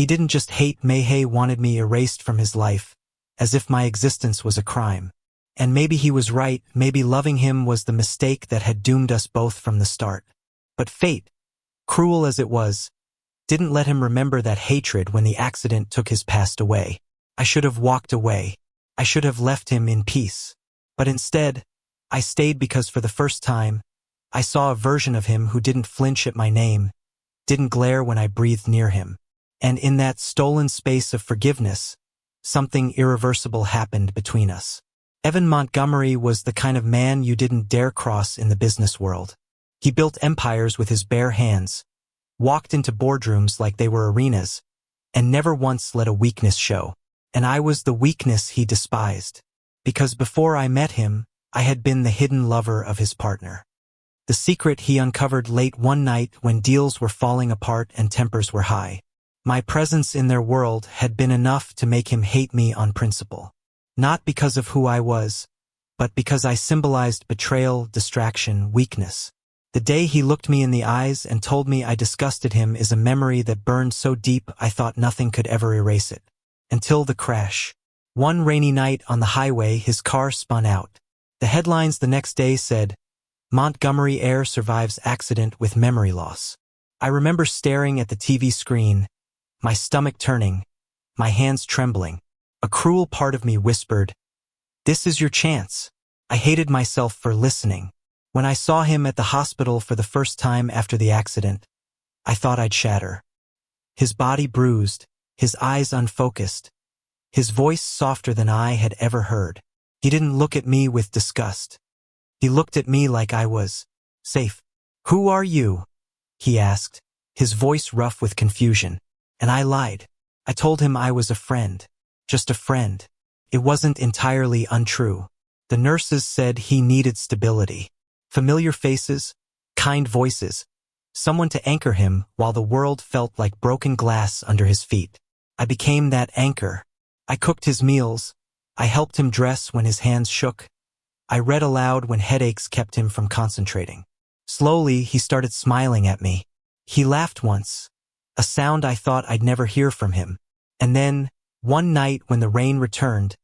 He didn't just hate me, he wanted me erased from his life, as if my existence was a crime. And maybe he was right, maybe loving him was the mistake that had doomed us both from the start. But fate, cruel as it was, didn't let him remember that hatred when the accident took his past away. I should have walked away. I should have left him in peace. But instead, I stayed because for the first time, I saw a version of him who didn't flinch at my name, didn't glare when I breathed near him. And in that stolen space of forgiveness, something irreversible happened between us. Evan Montgomery was the kind of man you didn't dare cross in the business world. He built empires with his bare hands, walked into boardrooms like they were arenas, and never once let a weakness show. And I was the weakness he despised. Because before I met him, I had been the hidden lover of his partner. The secret he uncovered late one night when deals were falling apart and tempers were high. My presence in their world had been enough to make him hate me on principle. Not because of who I was, but because I symbolized betrayal, distraction, weakness. The day he looked me in the eyes and told me I disgusted him is a memory that burned so deep I thought nothing could ever erase it. Until the crash. One rainy night on the highway, his car spun out. The headlines the next day said, "Montgomery heir survives accident with memory loss." I remember staring at the TV screen, my stomach turning, my hands trembling. A cruel part of me whispered, "This is your chance." I hated myself for listening. When I saw him at the hospital for the first time after the accident, I thought I'd shatter. His body bruised, his eyes unfocused, his voice softer than I had ever heard. He didn't look at me with disgust. He looked at me like I was safe. "Who are you?" he asked, his voice rough with confusion. And I lied. I told him I was a friend. Just a friend. It wasn't entirely untrue. The nurses said he needed stability. Familiar faces, kind voices, someone to anchor him while the world felt like broken glass under his feet. I became that anchor. I cooked his meals. I helped him dress when his hands shook. I read aloud when headaches kept him from concentrating. Slowly, he started smiling at me. He laughed once, a sound I thought I'd never hear from him. And then, one night when the rain returned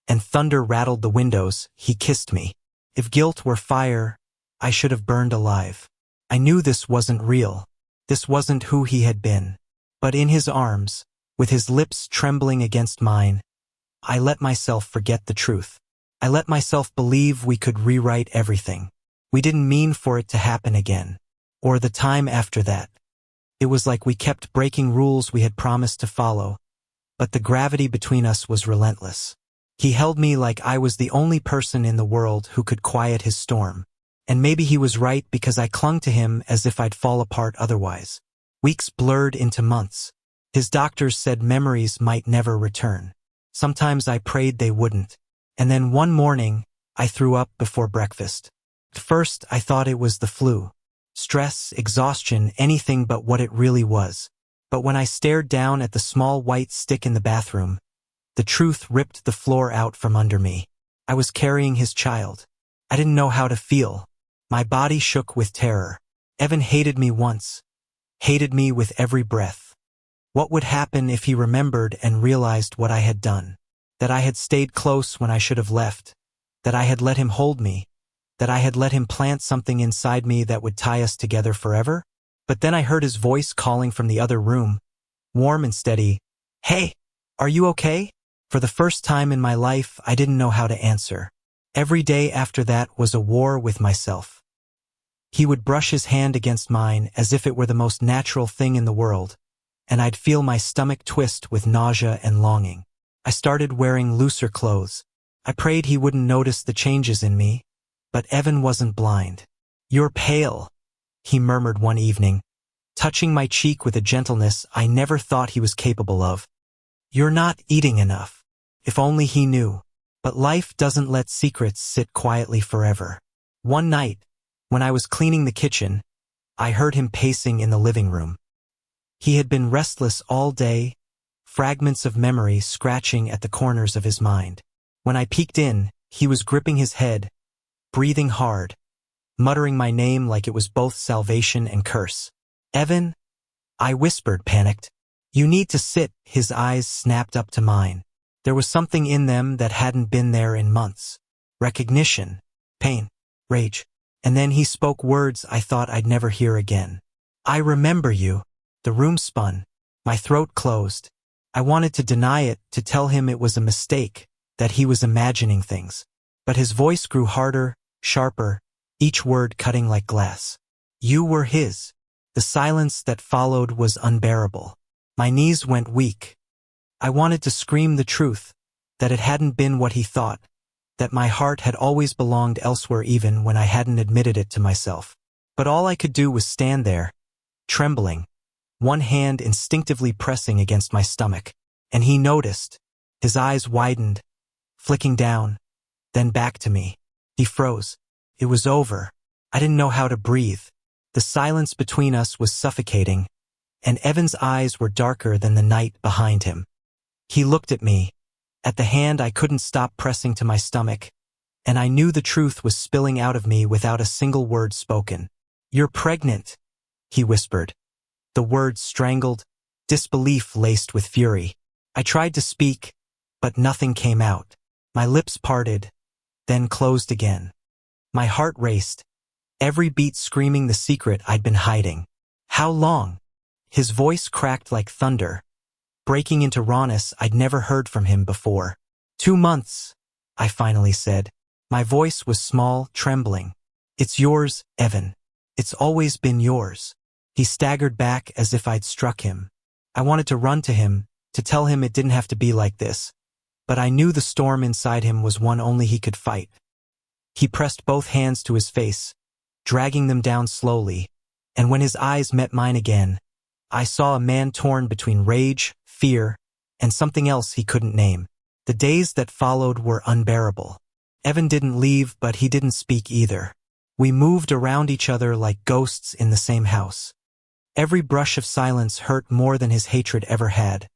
and thunder rattled the windows, he kissed me. If guilt were fire, I should have burned alive. I knew this wasn't real. This wasn't who he had been. But in his arms, with his lips trembling against mine, I let myself forget the truth. I let myself believe we could rewrite everything. We didn't mean for it to happen again. Or the time after that. It was like we kept breaking rules we had promised to follow, but the gravity between us was relentless. He held me like I was the only person in the world who could quiet his storm. And maybe he was right because I clung to him as if I'd fall apart otherwise. Weeks blurred into months. His doctors said memories might never return. Sometimes I prayed they wouldn't. And then one morning, I threw up before breakfast. At first, I thought it was the flu. Stress, exhaustion, anything but what it really was. But when I stared down at the small white stick in the bathroom, the truth ripped the floor out from under me. I was carrying his child. I didn't know how to feel. My body shook with terror. Evan hated me once. Hated me with every breath. What would happen if he remembered and realized what I had done? That I had stayed close when I should have left. That I had let him hold me. That I had let him plant something inside me that would tie us together forever? But then I heard his voice calling from the other room, warm and steady. "Hey, are you okay?" For the first time in my life, I didn't know how to answer. Every day after that was a war with myself. He would brush his hand against mine as if it were the most natural thing in the world, and I'd feel my stomach twist with nausea and longing. I started wearing looser clothes. I prayed he wouldn't notice the changes in me, but Evan wasn't blind. "You're pale," he murmured one evening, touching my cheek with a gentleness I never thought he was capable of. "You're not eating enough." If only he knew. But life doesn't let secrets sit quietly forever. One night, when I was cleaning the kitchen, I heard him pacing in the living room. He had been restless all day, fragments of memory scratching at the corners of his mind. When I peeked in, he was gripping his head, breathing hard, muttering my name like it was both salvation and curse. "Evan?" I whispered, panicked. You need to sit. His eyes snapped up to mine. There was something in them that hadn't been there in months. Recognition, pain, rage. And then he spoke words I thought I'd never hear again. I remember you. The room spun. My throat closed. I wanted to deny it, to tell him it was a mistake, that he was imagining things. But his voice grew harder, sharper, each word cutting like glass. You were his. The silence that followed was unbearable. My knees went weak. I wanted to scream the truth, that it hadn't been what he thought, that my heart had always belonged elsewhere even when I hadn't admitted it to myself. But all I could do was stand there, trembling, one hand instinctively pressing against my stomach. And he noticed. His eyes widened, flicking down, then back to me. He froze. It was over. I didn't know how to breathe. The silence between us was suffocating, and Evan's eyes were darker than the night behind him. He looked at me, at the hand I couldn't stop pressing to my stomach, and I knew the truth was spilling out of me without a single word spoken. You're pregnant, he whispered. The words strangled, disbelief laced with fury. I tried to speak, but nothing came out. My lips parted, then closed again. My heart raced, every beat screaming the secret I'd been hiding. How long? His voice cracked like thunder, breaking into rawness I'd never heard from him before. 2 months, I finally said. My voice was small, trembling. It's yours, Evan. It's always been yours. He staggered back as if I'd struck him. I wanted to run to him, to tell him it didn't have to be like this, but I knew the storm inside him was one only he could fight. He pressed both hands to his face, dragging them down slowly, and when his eyes met mine again, I saw a man torn between rage, fear, and something else he couldn't name. The days that followed were unbearable. Evan didn't leave, but he didn't speak either. We moved around each other like ghosts in the same house. Every brush of silence hurt more than his hatred ever had,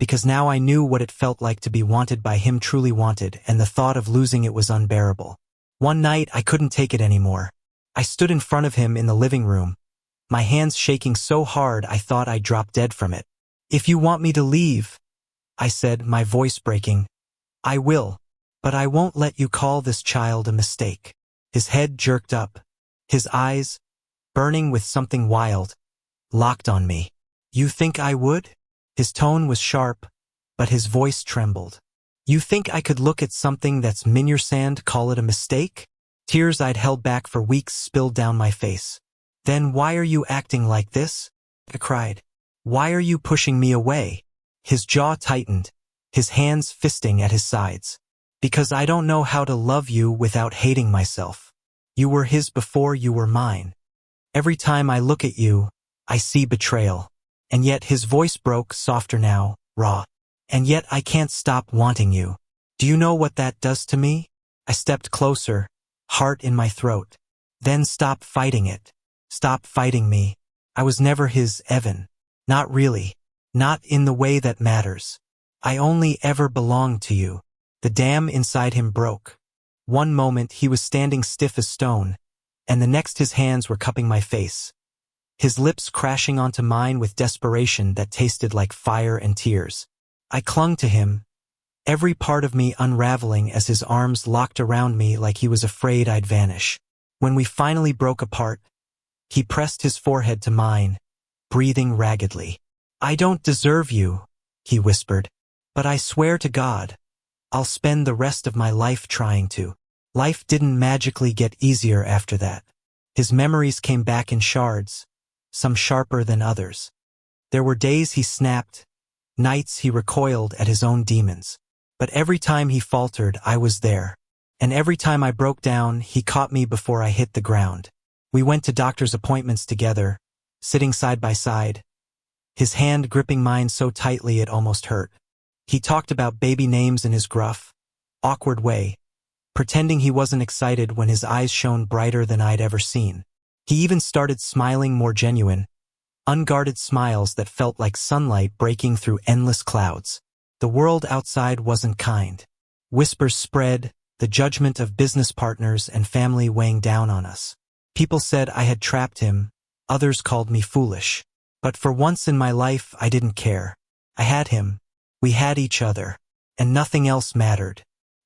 because now I knew what it felt like to be wanted by him, truly wanted, and the thought of losing it was unbearable. One night I couldn't take it anymore. I stood in front of him in the living room, my hands shaking so hard I thought I'd drop dead from it. If you want me to leave, I said, my voice breaking, I will, but I won't let you call this child a mistake. His head jerked up, his eyes, burning with something wild, locked on me. You think I would? His tone was sharp, but his voice trembled. You think I could look at something that's sand, call it a mistake? Tears I'd held back for weeks spilled down my face. Then why are you acting like this? I cried. Why are you pushing me away? His jaw tightened, his hands fisting at his sides. Because I don't know how to love you without hating myself. You were his before you were mine. Every time I look at you, I see betrayal. And yet his voice broke, softer now, raw. And yet I can't stop wanting you. Do you know what that does to me? I stepped closer, heart in my throat. Then stop fighting it. Stop fighting me. I was never his, Evan. Not really. Not in the way that matters. I only ever belonged to you. The dam inside him broke. One moment he was standing stiff as stone, and the next his hands were cupping my face. His lips crashing onto mine with desperation that tasted like fire and tears. I clung to him, every part of me unraveling as his arms locked around me like he was afraid I'd vanish. When we finally broke apart, he pressed his forehead to mine, breathing raggedly. I don't deserve you, he whispered, but I swear to God, I'll spend the rest of my life trying to. Life didn't magically get easier after that. His memories came back in shards, some sharper than others. There were days he snapped, nights he recoiled at his own demons. But every time he faltered, I was there. And every time I broke down, he caught me before I hit the ground. We went to doctor's appointments together, sitting side by side, his hand gripping mine so tightly it almost hurt. He talked about baby names in his gruff, awkward way, pretending he wasn't excited when his eyes shone brighter than I'd ever seen. He even started smiling more genuine, unguarded smiles that felt like sunlight breaking through endless clouds. The world outside wasn't kind. Whispers spread, the judgment of business partners and family weighing down on us. People said I had trapped him, others called me foolish. But for once in my life I didn't care. I had him. We had each other. And nothing else mattered.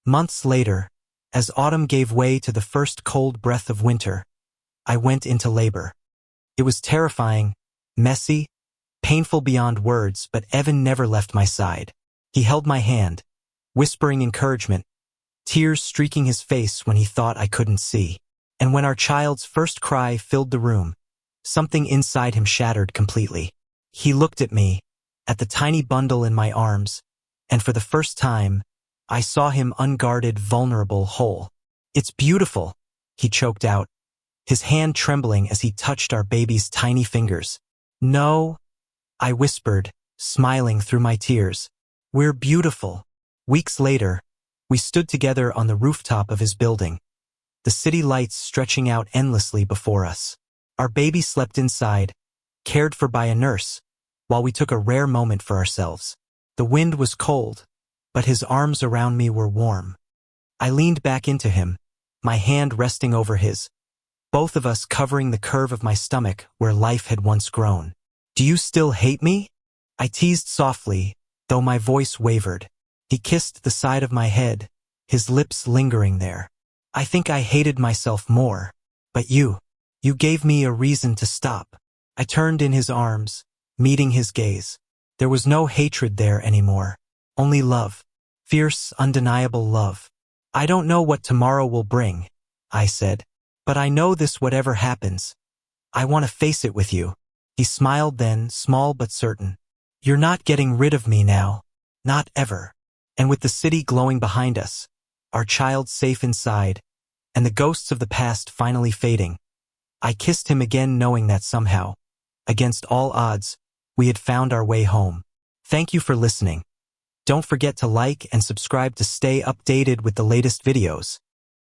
Months later, as autumn gave way to the first cold breath of winter, I went into labor. It was terrifying, messy, painful beyond words, but Evan never left my side. He held my hand, whispering encouragement, tears streaking his face when he thought I couldn't see. And when our child's first cry filled the room, something inside him shattered completely. He looked at me, at the tiny bundle in my arms, and for the first time, I saw him unguarded, vulnerable, whole. "It's beautiful," he choked out, his hand trembling as he touched our baby's tiny fingers. "No," I whispered, smiling through my tears. "We're beautiful." Weeks later, we stood together on the rooftop of his building, the city lights stretching out endlessly before us. Our baby slept inside, cared for by a nurse, while we took a rare moment for ourselves. The wind was cold, but his arms around me were warm. I leaned back into him, my hand resting over his, both of us covering the curve of my stomach where life had once grown. "Do you still hate me?" I teased softly, though my voice wavered. He kissed the side of my head, his lips lingering there. "I think I hated myself more. But you gave me a reason to stop." I turned in his arms, meeting his gaze. There was no hatred there anymore, only love. Fierce, undeniable love. "I don't know what tomorrow will bring," I said, "but I know this whatever happens. I want to face it with you." He smiled then, small but certain. "You're not getting rid of me now. Not ever." And with the city glowing behind us, our child safe inside, and the ghosts of the past finally fading, I kissed him again, knowing that somehow, against all odds, we had found our way home. Thank you for listening. Don't forget to like and subscribe to stay updated with the latest videos.